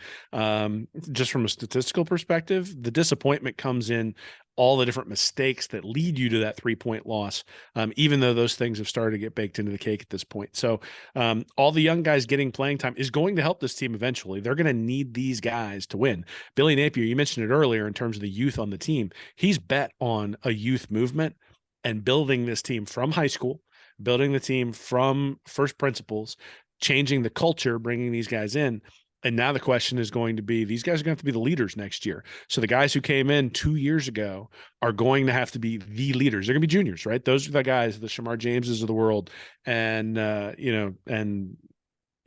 Just from a statistical perspective, the disappointment comes in all the different mistakes that lead you to that 3-point loss, even though those things have started to get baked into the cake at this point. So all the young guys getting playing time is going to help this team eventually. They're going to need these guys to win. Billy Napier, you mentioned it earlier in terms of the youth on the team. He's bet on a youth movement and building this team from high school, building the team from first principles, changing the culture, bringing these guys in. And now the question is going to be, these guys are going to have to be the leaders next year. So the guys who came in 2 years ago are going to have to be the leaders. They're going to be juniors, right? Those are the guys, the Shamar Jameses of the world, and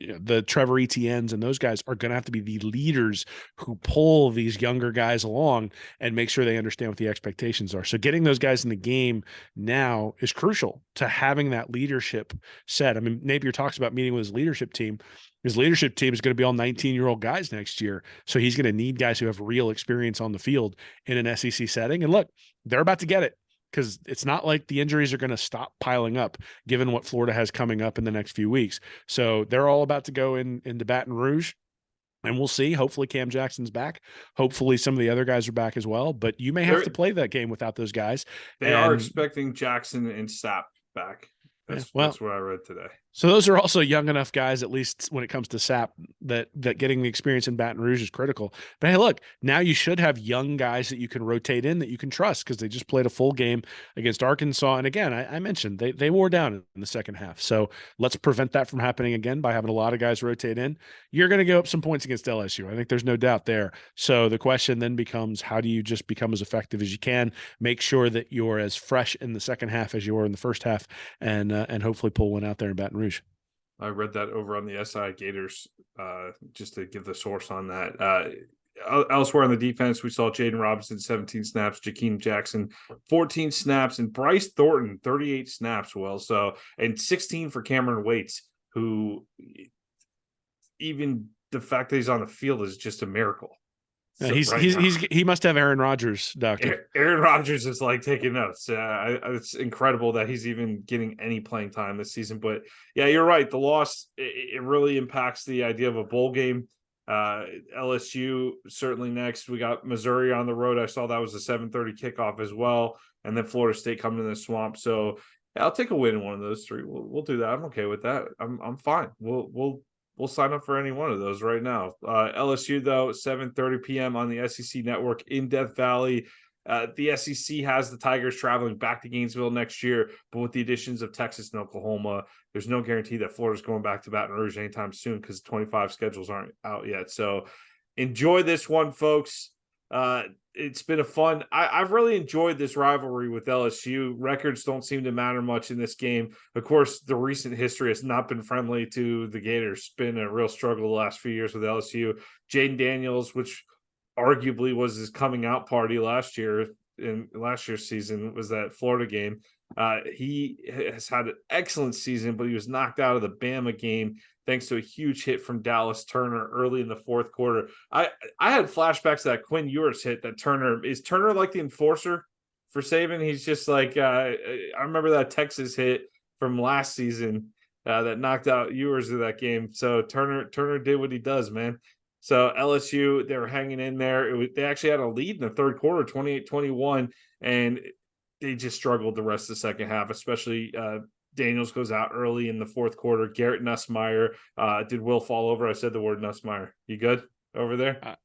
the Trevor Etiennes and those guys are going to have to be the leaders who pull these younger guys along and make sure they understand what the expectations are. So getting those guys in the game now is crucial to having that leadership set. I mean, Napier talks about meeting with his leadership team. His leadership team is going to be all 19-year-old guys next year. So he's going to need guys who have real experience on the field in an SEC setting. And look, they're about to get it, because it's not like the injuries are going to stop piling up given what Florida has coming up in the next few weeks. So they're all about to go into Baton Rouge. And we'll see. Hopefully Cam Jackson's back. Hopefully some of the other guys are back as well. But you may have to They're, play that game without those guys. they are And expecting Jackson and Sapp back. yeah, That's what I read today. so those are also young enough guys, at least when it comes to SAP, that getting the experience in Baton Rouge is critical. But hey, look, now you should have young guys that you can rotate in that you can trust, because they just played a full game against Arkansas. And again, I mentioned they wore down in the second half. So let's prevent that from happening again by having a lot of guys rotate in. You're going to give up some points against LSU. I think there's no doubt there. So the question then becomes, how do you just become as effective as you can? Make sure that you're as fresh in the second half as you were in the first half, and hopefully pull one out there in Baton Rouge. I read that over on the SI Gators, just to give the source on that. Elsewhere on the defense, we saw Jaden Robinson, 17 snaps, Jakeem Jackson, 14 snaps, and Bryce Thornton, 38 snaps, and 16 for Cameron Waits, who even the fact that he's on the field is just a miracle. So he must have Aaron Rodgers, doctor. Aaron Rodgers is like taking notes. It's incredible that he's even getting any playing time this season. But yeah, you're right. The loss, it really impacts the idea of a bowl game. LSU certainly next. We got Missouri on the road. I saw that was a 7:30 kickoff as well, and then Florida State coming to the Swamp. So yeah, I'll take a win in one of those three. We'll do that. I'm okay with that. I'm fine. We'll sign up for any one of those right now. LSU, though, 7:30 p.m. on the SEC Network in Death Valley. The SEC has the Tigers traveling back to Gainesville next year, but with the additions of Texas and Oklahoma, there's no guarantee that Florida's going back to Baton Rouge anytime soon, because 25 schedules aren't out yet. So enjoy this one, folks. It's been I've really enjoyed this rivalry with LSU. Records don't seem to matter much in this game. Of course, the recent history has not been friendly to the Gators. It's been a real struggle the last few years with LSU. Jaden Daniels, which arguably was his coming out party last year, in last year's season, was that Florida game. He has had an excellent season, but he was knocked out of the Bama game thanks to a huge hit from Dallas Turner early in the fourth quarter. I had flashbacks to that Quinn Ewers hit that Turner. Is Turner like the enforcer for Saban? He's just like, I remember that Texas hit from last season that knocked out Ewers of that game. So Turner did what he does, man. So LSU, they were hanging in there. They actually had a lead in the third quarter, 28-21, and they just struggled the rest of the second half, especially Daniels goes out early in the fourth quarter. Garrett Nussmeier, did Will fall over? I said the word Nussmeier. You good over there?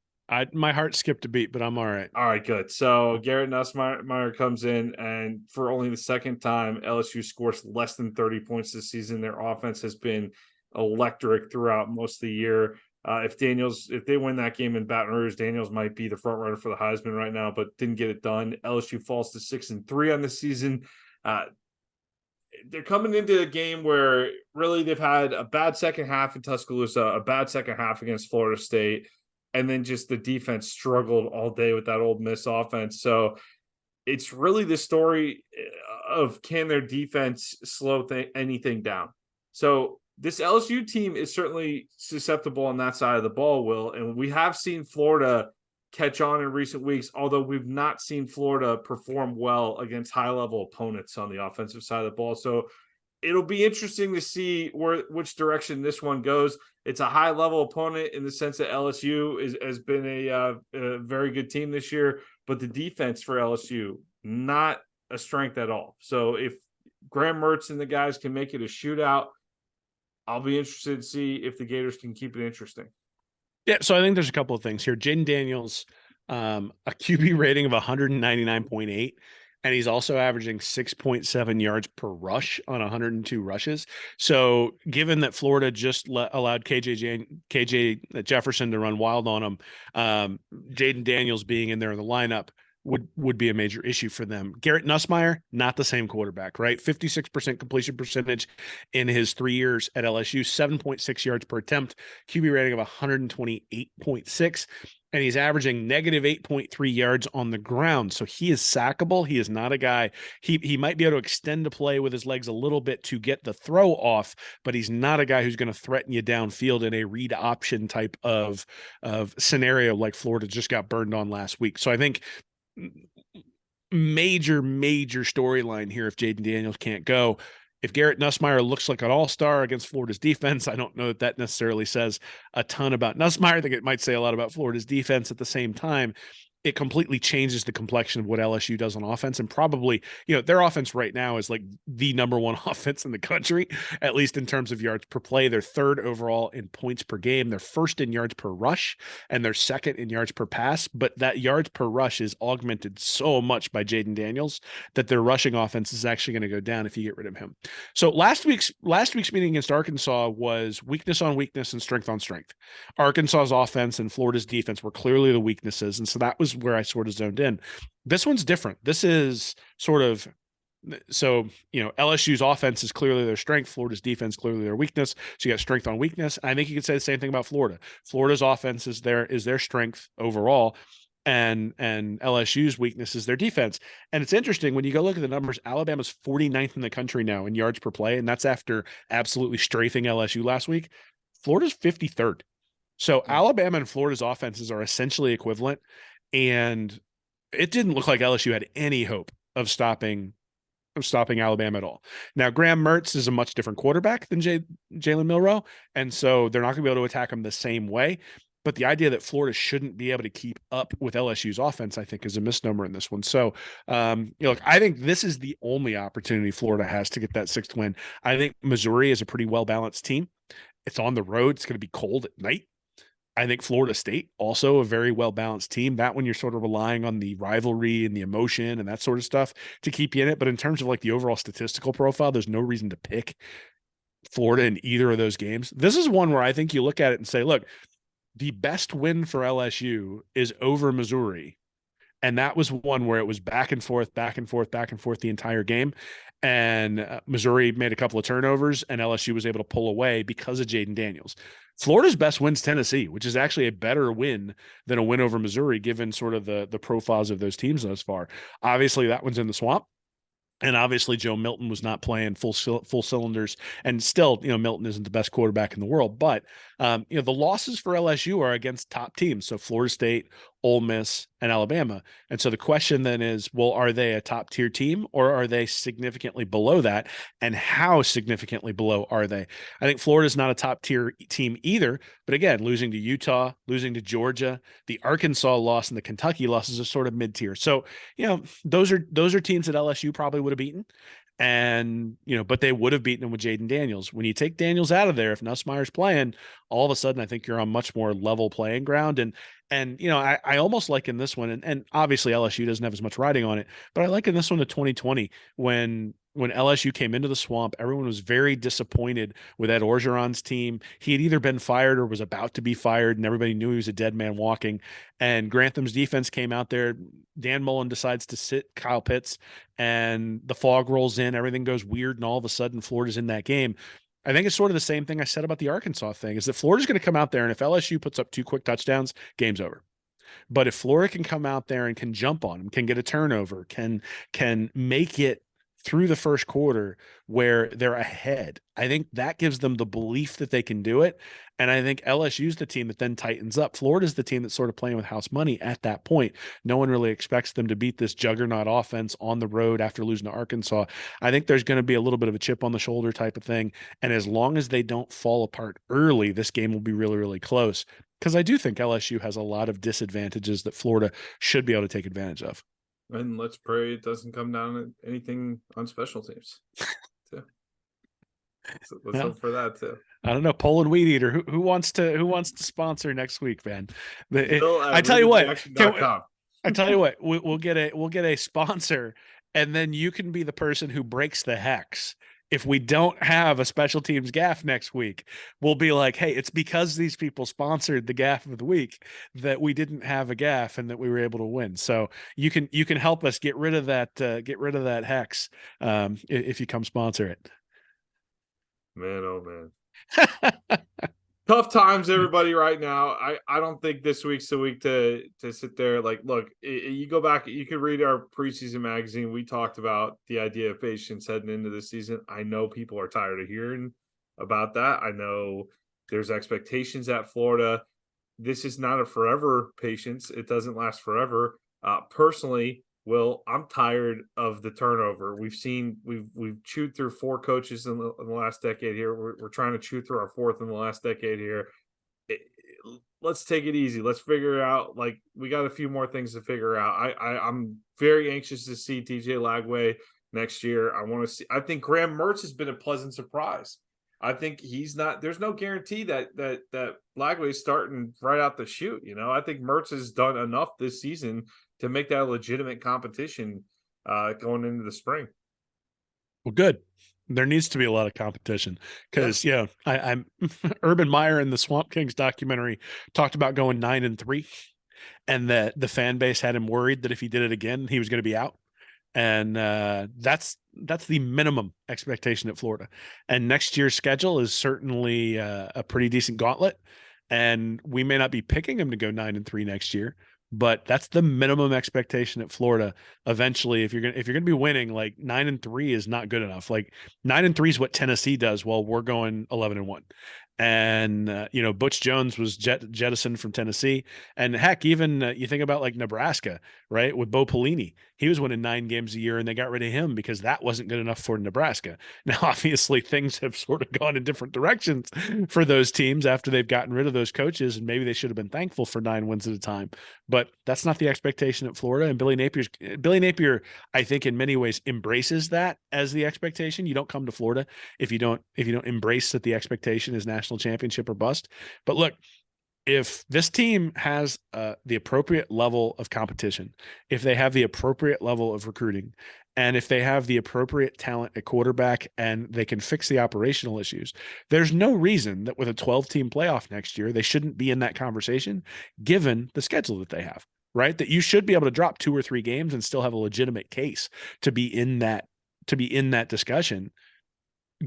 My heart skipped a beat, but I'm all right. All right, good. So Garrett Nussmeier comes in, and for only the second time, LSU scores less than 30 points this season. Their offense has been electric throughout most of the year. If they win that game in Baton Rouge, Daniels might be the front runner for the Heisman right now, but didn't get it done. LSU falls to 6-3 on the season. They're coming into a game where really they've had a bad second half in Tuscaloosa, a bad second half against Florida State, and then just the defense struggled all day with that Ole Miss offense. So it's really the story of, can their defense slow anything down? So this LSU team is certainly susceptible on that side of the ball, Will, and we have seen Florida catch on in recent weeks, although we've not seen Florida perform well against high-level opponents on the offensive side of the ball. So it'll be interesting to see which direction this one goes. It's a high-level opponent in the sense that LSU has been a very good team this year, but the defense for LSU, not a strength at all. So if Graham Mertz and the guys can make it a shootout, I'll be interested to see if the Gators can keep it interesting. Yeah, so I think there's a couple of things here. Jaden Daniels, a QB rating of 199.8, and he's also averaging 6.7 yards per rush on 102 rushes. So given that Florida just allowed KJ Jefferson to run wild on him, Jaden Daniels being in there in the lineup would be a major issue for them. Garrett Nussmeier, not the same quarterback, right? 56% completion percentage in his 3 years at LSU, 7.6 yards per attempt, QB rating of 128.6, and he's averaging negative 8.3 yards on the ground. So he is sackable. He is not a guy. He might be able to extend the play with his legs a little bit to get the throw off, but he's not a guy who's going to threaten you downfield in a read option type of scenario like Florida just got burned on last week. So I think major storyline here if Jaden Daniels can't go If Garrett Nussmeier looks like an all-star against Florida's defense, I don't know that that necessarily says a ton about Nussmeier. I think it might say a lot about Florida's defense. At the same time, it completely changes the complexion of what LSU does on offense. And probably, their offense right now is like the number one offense in the country, at least in terms of yards per play. They're third overall in points per game. They're first in yards per rush, and they're second in yards per pass. But that yards per rush is augmented so much by Jaden Daniels that their rushing offense is actually going to go down if you get rid of him. So last week's meeting against Arkansas was weakness on weakness and strength on strength. Arkansas's offense and Florida's defense were clearly the weaknesses, and so that was where I sort of zoned in. This one's different. This is sort of LSU's offense is clearly their strength. Florida's defense clearly their weakness. So you got strength on weakness. I think you could say the same thing about Florida. Florida's offense is their strength overall, and LSU's weakness is their defense. And it's interesting when you go look at the numbers. Alabama's 49th in the country now in yards per play, and that's after absolutely strafing LSU last week. Florida's 53rd. So Alabama and Florida's offenses are essentially equivalent, and it didn't look like LSU had any hope of stopping Alabama at all. Now, Graham Mertz is a much different quarterback than Jalen Milroe, and so they're not going to be able to attack him the same way. But the idea that Florida shouldn't be able to keep up with LSU's offense, I think, is a misnomer in this one. So, look, I think this is the only opportunity Florida has to get that sixth win. I think Missouri is a pretty well-balanced team. It's on the road. It's going to be cold at night. I think Florida State, also a very well-balanced team. That one you're sort of relying on the rivalry and the emotion and that sort of stuff to keep you in it. But in terms of like the overall statistical profile, there's no reason to pick Florida in either of those games. This is one where I think you look at it and say, look, the best win for LSU is over Missouri. And that was one where it was back and forth the entire game. And Missouri made a couple of turnovers, and LSU was able to pull away because of Jaden Daniels. Florida's best win's Tennessee, which is actually a better win than a win over Missouri, given sort of the profiles of those teams thus far. Obviously, that one's in the swamp. And obviously, Joe Milton was not playing full cylinders, and still, Milton isn't the best quarterback in the world. But the losses for LSU are against top teams, so Florida State, Ole Miss, and Alabama. And so the question then is, well, are they a top tier team, or are they significantly below that? And how significantly below are they? I think Florida's not a top tier team either. But again, losing to Utah, losing to Georgia, the Arkansas loss, and the Kentucky losses are sort of mid tier. So those are teams that LSU probably would have beaten. And, but they would have beaten him with Jaden Daniels. When you take Daniels out of there, if Nussmeier's playing, all of a sudden, I think you're on much more level playing ground. And I almost like in this one, and obviously LSU doesn't have as much riding on it, but I like in this one to 2020 when LSU came into the swamp. Everyone was very disappointed with Ed Orgeron's team. He had either been fired or was about to be fired, and everybody knew he was a dead man walking. And Grantham's defense came out there. Dan Mullen decides to sit Kyle Pitts, and the fog rolls in. Everything goes weird, and all of a sudden, Florida's in that game. I think it's sort of the same thing I said about the Arkansas thing, is that Florida's going to come out there, and if LSU puts up 2 quick touchdowns, game's over. But if Florida can come out there and can jump on them, can get a turnover, can make it through the first quarter where they're ahead, I think that gives them the belief that they can do it. And I think LSU's the team that then tightens up. Florida's the team that's sort of playing with house money at that point. No one really expects them to beat this juggernaut offense on the road after losing to Arkansas. I think there's going to be a little bit of a chip on the shoulder type of thing. And as long as they don't fall apart early, this game will be really, really close. Because I do think LSU has a lot of disadvantages that Florida should be able to take advantage of. And let's pray it doesn't come down to anything on special teams. Too. So let's hope for that too. I don't know, Poland Weed Eater. Who wants to sponsor next week, man? I tell you what, we'll get a sponsor, and then you can be the person who breaks the hex. If we don't have a special teams gaff next week, we'll be like, hey, it's because these people sponsored the gaff of the week that we didn't have a gaff and that we were able to win. So you can help us get rid of that hex if you come sponsor it. Man, oh man. Tough times, everybody, right now. I don't think this week's the week to sit there. Like, look, you go back, you can read our preseason magazine. We talked about the idea of patience heading into the season. I know people are tired of hearing about that. I know there's expectations at Florida. This is not a forever patience. It doesn't last forever. Personally, Will, I'm tired of the turnover. We've chewed through 4 coaches in the last decade here. We're trying to chew through our 4th in the last decade here. It let's take it easy. Let's figure it out. Like, we got a few more things to figure out. I'm very anxious to see TJ Lagway next year. I think Graham Mertz has been a pleasant surprise. I think he's not there's no guarantee that Lagway's starting right out the chute. I think Mertz has done enough this season to make that a legitimate competition going into the spring. Well, good. There needs to be a lot of competition because, I'm Urban Meyer in the Swamp Kings documentary talked about going 9-3, and that the fan base had him worried that if he did it again, he was going to be out. And that's the minimum expectation at Florida. And next year's schedule is certainly a pretty decent gauntlet. And we may not be picking him to go 9-3 next year, but that's the minimum expectation at Florida. Eventually, if you're gonna be winning, like 9-3 is not good enough. Like 9-3 is what Tennessee does while we're going 11-1. And Butch Jones was jettisoned from Tennessee, and heck, even you think about like Nebraska, right? With Bo Pelini, he was winning 9 games a year, and they got rid of him because that wasn't good enough for Nebraska. Now, obviously, things have sort of gone in different directions for those teams after they've gotten rid of those coaches, and maybe they should have been thankful for 9 wins at a time. But that's not the expectation at Florida. And Billy Napier, I think, in many ways embraces that as the expectation. You don't come to Florida if you don't embrace that the expectation is national championship or bust. But look, if this team has the appropriate level of competition, if they have the appropriate level of recruiting, and if they have the appropriate talent at quarterback and they can fix the operational issues, there's no reason that with a 12-team playoff next year, they shouldn't be in that conversation, given the schedule that they have, right? That you should be able to drop 2 or 3 games and still have a legitimate case to be in that discussion,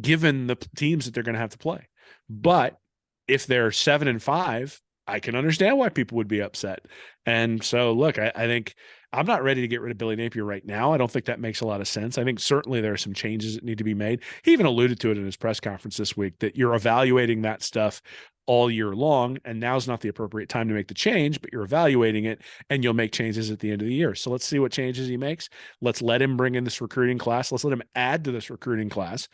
given the teams that they're going to have to play. But if they're 7-5, I can understand why people would be upset. And so, look, I think I'm not ready to get rid of Billy Napier right now. I don't think that makes a lot of sense. I think certainly there are some changes that need to be made. He even alluded to it in his press conference this week, that you're evaluating that stuff all year long, and now's not the appropriate time to make the change, but you're evaluating it and you'll make changes at the end of the year. So let's see what changes he makes. Let's let him bring in this recruiting class. Let's let him add to this recruiting class.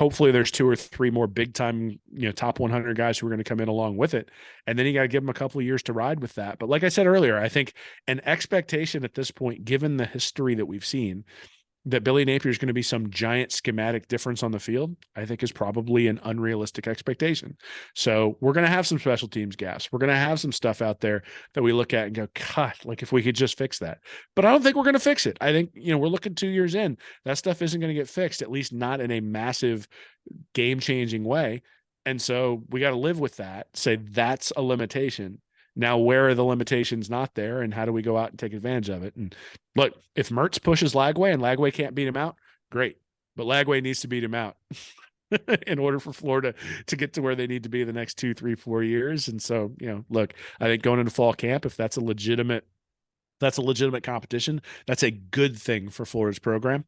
Hopefully there's 2 or 3 more big time, top 100 guys who are going to come in along with it. And then you got to give them a couple of years to ride with that. But like I said earlier, I think an expectation at this point, given the history that we've seen, that Billy Napier is going to be some giant schematic difference on the field, I think is probably an unrealistic expectation. So we're going to have some special teams gaps. We're going to have some stuff out there that we look at and go, God, like if we could just fix that. But I don't think we're going to fix it. I think, we're looking 2 years in, that stuff isn't going to get fixed, at least not in a massive game-changing way. And so we got to live with that, say that's a limitation. Now, where are the limitations not there, and how do we go out and take advantage of it? And look, if Mertz pushes Lagway and Lagway can't beat him out, great. But Lagway needs to beat him out in order for Florida to get to where they need to be the next 2, 3, 4 years. And so, look, I think going into fall camp, if that's a legitimate competition, that's a good thing for Florida's program.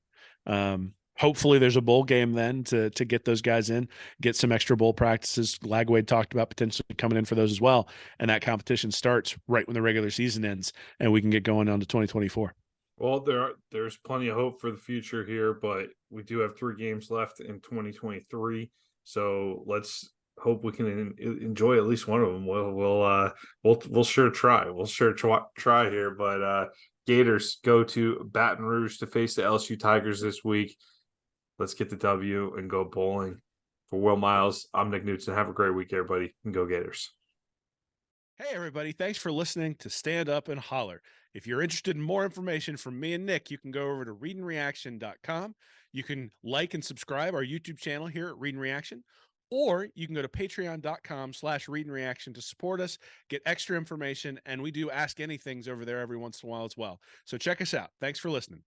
Hopefully there's a bowl game then to get those guys in, get some extra bowl practices. Lagway talked about potentially coming in for those as well. And that competition starts right when the regular season ends and we can get going on to 2024. Well, there's plenty of hope for the future here, but we do have 3 games left in 2023. So let's hope we can enjoy at least one of them. We'll sure try. We'll sure try here. But Gators go to Baton Rouge to face the LSU Tigers this week. Let's get the W and go bowling. For Will Miles, I'm Nick Knudsen. Have a great week, everybody, and go Gators. Hey, everybody. Thanks for listening to Stand Up and Holler. If you're interested in more information from me and Nick, you can go over to readandreaction.com. You can like and subscribe our YouTube channel here at Read and Reaction, or you can go to patreon.com/readandreaction to support us, get extra information, and we do Ask Anythings over there every once in a while as well. So check us out. Thanks for listening.